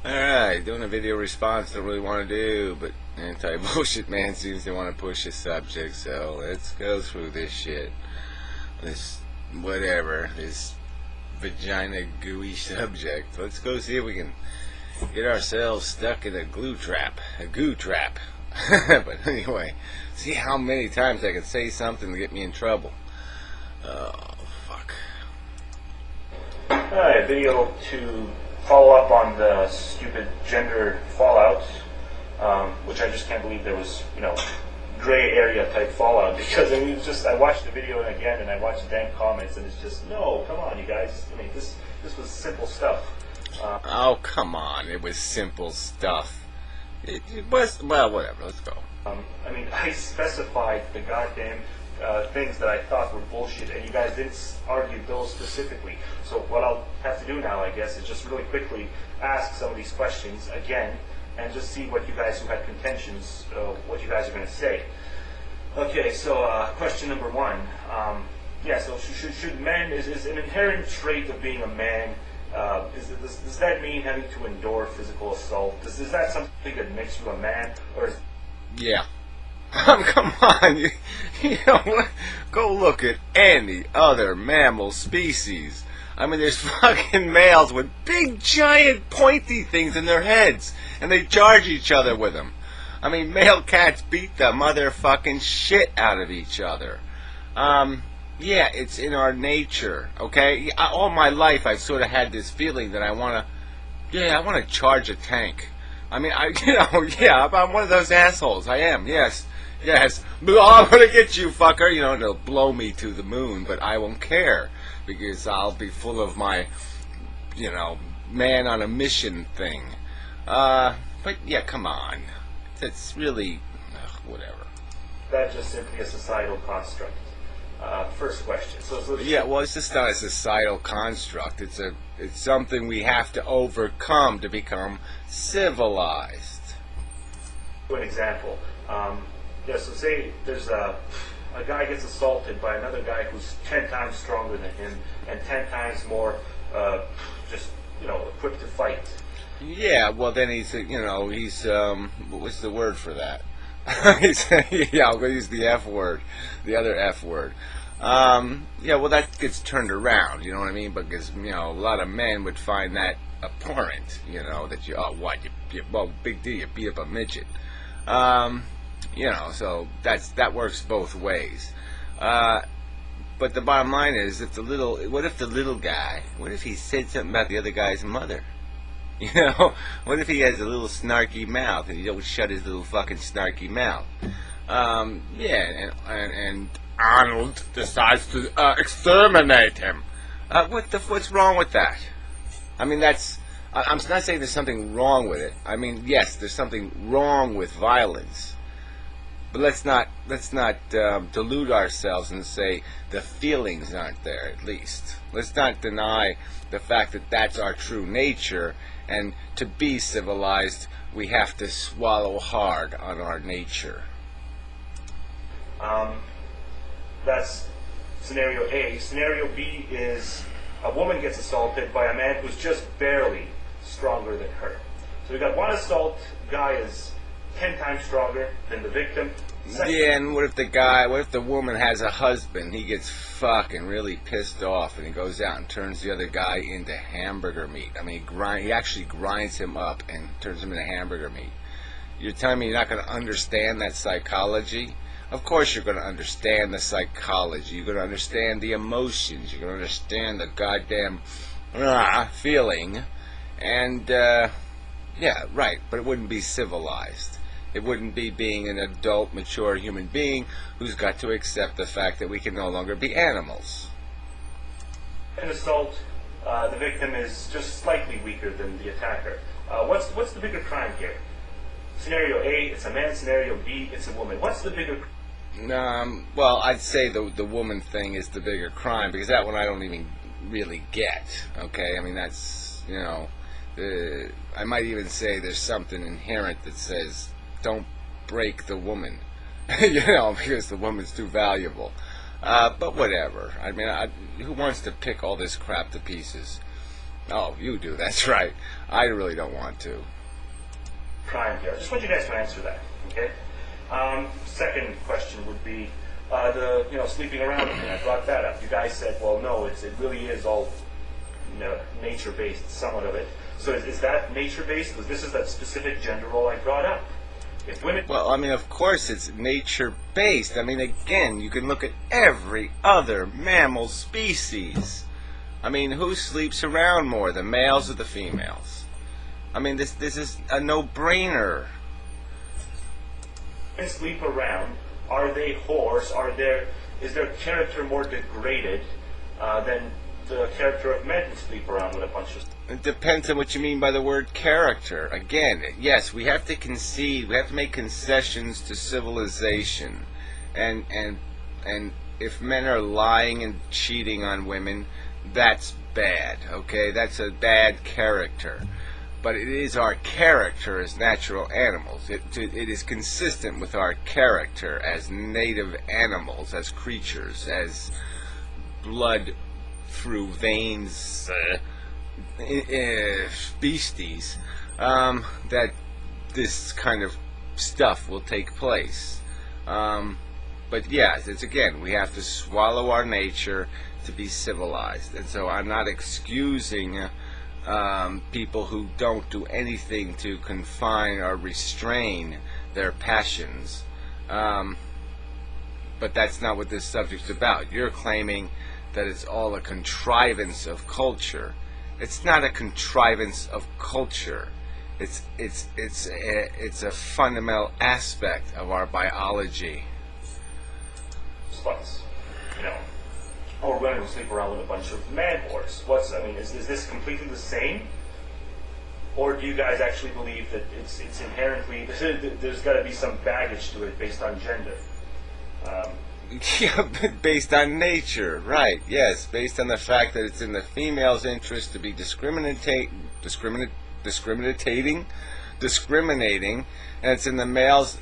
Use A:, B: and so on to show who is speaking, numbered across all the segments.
A: Alright, doing a video response don't really want to do, but anti-bullshit man seems to want to push a subject, so let's go through this shit. This, whatever, this vagina gooey subject. Let's go see if we can get ourselves stuck in a goo trap. But anyway, see how many times I can say something to get me in trouble. Oh, fuck.
B: Alright, video to follow up on the stupid gender fallout, which I just can't believe there was, gray area type fallout, because I mean, it's just, I watched the video again and I watched the damn comments and it's just, no, come on you guys, I mean, this was simple stuff.
A: Oh, come on, it was simple stuff. It was, well, whatever, let's go.
B: I mean, I specified the goddamn things that I thought were bullshit, and you guys didn't argue those specifically. So what I'll have to do now, I guess, is just really quickly ask some of these questions again, and just see what you guys who had contentions, what you guys are going to say. Okay, so question number one. So should men, is an inherent trait of being a man, does that mean having to endure physical assault? Is that something that makes you a man, or is...
A: Yeah. Come on, you know what? Go look at any other mammal species. I mean, there's fucking males with big, giant, pointy things in their heads, and they charge each other with them. I mean, male cats beat the motherfucking shit out of each other. Yeah, it's in our nature, okay? All my life I've sort of had this feeling that I want to charge a tank. I mean, I'm one of those assholes. I am, yes. But I'm gonna get you, fucker. It'll blow me to the moon, but I won't care, because I'll be full of my, man on a mission thing. But yeah, come on. It's really, whatever.
B: That's just simply a societal construct. First question.
A: Yeah, well, it's just not a societal construct. It's something we have to overcome to become civilized.
B: An example. So say there's a guy gets assaulted by another guy who's 10 times stronger than him and 10 times more equipped to fight. Yeah,
A: well then he's what's the word for that? I'm going to use the F word, the other F word. Well, that gets turned around, you know what I mean? Because, a lot of men would find that abhorrent, that big deal, you beat up a midget. So that works both ways. But the bottom line is, what if the little guy, what if he said something about the other guy's mother? What if he has a little snarky mouth and he don't shut his little fucking snarky mouth? And Arnold decides to exterminate him. What's wrong with that? I mean, I'm not saying there's something wrong with it. I mean, yes, there's something wrong with violence. But let's not delude ourselves and say the feelings aren't there, at least. Let's not deny the fact that that's our true nature, and to be civilized, we have to swallow hard on our nature.
B: That's scenario A. Scenario B is a woman gets assaulted by a man who's just barely stronger than her. So we got one assault, guy is 10 times stronger than the victim.
A: Yeah, and what if the woman has a husband? He gets fucking really pissed off, and he goes out and turns the other guy into hamburger meat. I mean, he actually grinds him up and turns him into hamburger meat. You're telling me you're not going to understand that psychology? Of course you're going to understand the psychology. You're going to understand the emotions. You're going to understand the goddamn feeling. And, right, but it wouldn't be civilized. It wouldn't be being an adult, mature human being who's got to accept the fact that we can no longer be animals.
B: An assault, the victim is just slightly weaker than the attacker. What's the bigger crime here? Scenario A, it's a man. Scenario B, it's a woman. What's the bigger...
A: Well, I'd say the woman thing is the bigger crime, because that one I don't even really get, okay? I mean, that's, I might even say there's something inherent that says, don't break the woman, because the woman's too valuable. But whatever. I mean, who wants to pick all this crap to pieces? Oh, you do. That's right. I really don't want to.
B: Prime here. I just want you guys to answer that. Okay. Second question would be the sleeping around thing. I brought that up. You guys said, well, no, it really is all nature based, somewhat of it. So is that nature based? Because this is that specific gender role I brought up. If women.
A: Well, I mean, of course it's nature based. I mean, again, you can look at every other mammal species. I mean, who sleeps around more, the males or the females? I mean, this is a no-brainer.
B: Women sleep around. Are they whores? Is their character more degraded than the character of men who sleep around with a bunch of?
A: It depends on what you mean by the word character. Again, yes, we have to concede. We have to make concessions to civilization, and if men are lying and cheating on women, that's bad. Okay, that's a bad character. But it is our character as natural animals. It is consistent with our character as native animals, as creatures, as blood through veins beasties, that this kind of stuff will take place. But yes, it's again, we have to swallow our nature to be civilized. And so I'm not excusing people who don't do anything to confine or restrain their passions. But that's not what this subject's about. You're claiming that it's all a contrivance of culture. It's not a contrivance of culture. It's a fundamental aspect of our biology.
B: Sluts, or women who sleep around with a bunch of man whores. Is this completely the same? Or do you guys actually believe that it's inherently, there's got to be some baggage to it based on gender?
A: Yeah, based on nature, right? Yes, based on the fact that it's in the female's interest to be discriminating, and it's in the male's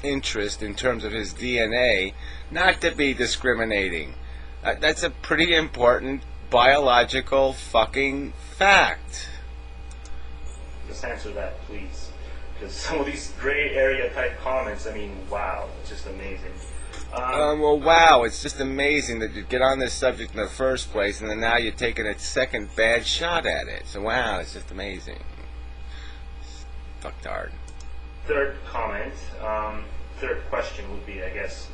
A: interest in terms of his DNA not to be discriminating. That's a pretty important biological fucking fact.
B: Just answer that, please. Because some of these gray area type comments, wow, it's just amazing.
A: Well, wow, it's just amazing that you get on this subject in the first place, and then now you're taking a second bad shot at it. So, wow, it's just amazing. Fucktard.
B: Third comment, third question would be, I guess,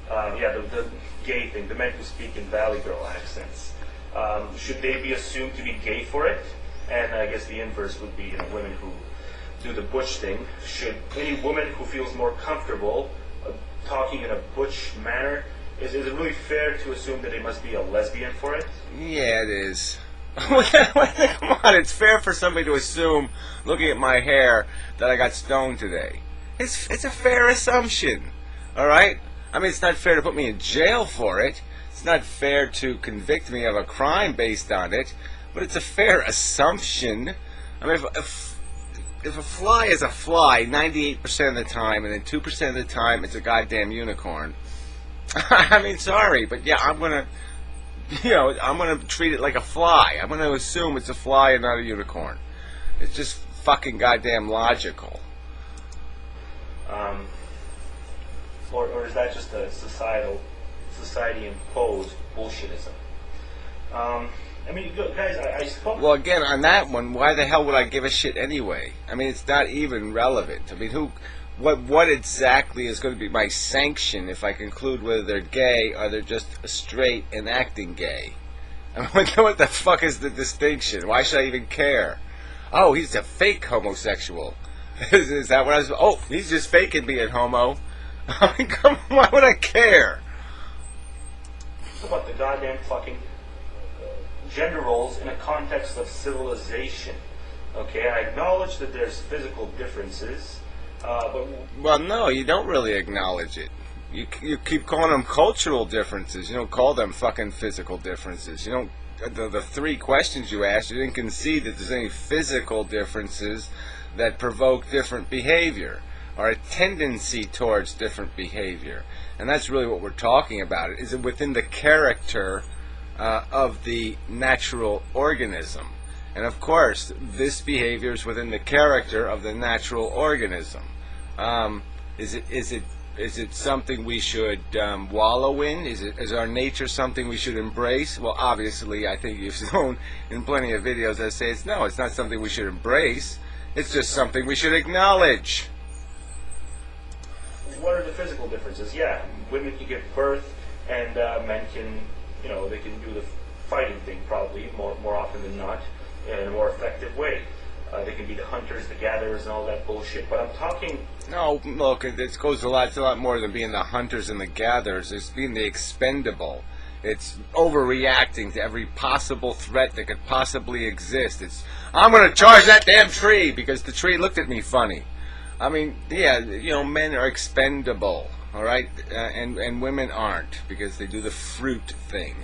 B: the gay thing, the men who speak in Valley Girl accents. Should they be assumed to be gay for it? And I guess the inverse would be women who do the butch thing. Should any woman who feels more comfortable talking in a butch manner, is it really fair to assume that they must be a lesbian for it?
A: Yeah, it is. Come on, it's fair for somebody to assume, looking at my hair, that I got stoned today. It's a fair assumption, all right? I mean, it's not fair to put me in jail for it. It's not fair to convict me of a crime based on it, but it's a fair assumption. I mean, if a fly is a fly 98% of the time, and then 2% of the time it's a goddamn unicorn, I mean, sorry, but yeah, I'm gonna treat it like a fly. I'm gonna assume it's a fly and not a unicorn. It's just fucking goddamn logical.
B: Or is that just a society-imposed bullshitism? Guys, I spoke...
A: Well, again, on that one, why the hell would I give a shit anyway? I mean, it's not even relevant. I mean, what exactly is going to be my sanction if I conclude whether they're gay or they're just straight and acting gay? I mean, what the fuck is the distinction? Why should I even care? Oh, he's a fake homosexual. Is that what I was... Oh, he's just faking being homo. I mean, come on, why would I care?
B: What about the goddamn fucking gender roles in a context of civilization? Okay, I acknowledge that there's physical differences, but...
A: Well, no, you don't really acknowledge it. You keep calling them cultural differences. You don't call them fucking physical differences. You don't... The three questions you asked, you didn't concede that there's any physical differences that provoke different behavior, or a tendency towards different behavior. And that's really what we're talking about. Is it within the character of the natural organism? And of course, this behavior is within the character of the natural organism. Is it something we should wallow in? Is our nature something we should embrace? Well, obviously, I think you've known in plenty of videos that say it's not something we should embrace. It's just something we should acknowledge.
B: What are the physical differences? Yeah, women can give birth, and men can, they can do the fighting thing probably more often than not in a more effective way. They can be the hunters, the gatherers, and all that bullshit. But I'm talking.
A: No, look, it goes it's a lot more than being the hunters and the gatherers. It's being the expendable. It's overreacting to every possible threat that could possibly exist. I'm going to charge that damn tree because the tree looked at me funny. I mean, yeah, men are expendable, all right, and women aren't because they do the fruit thing.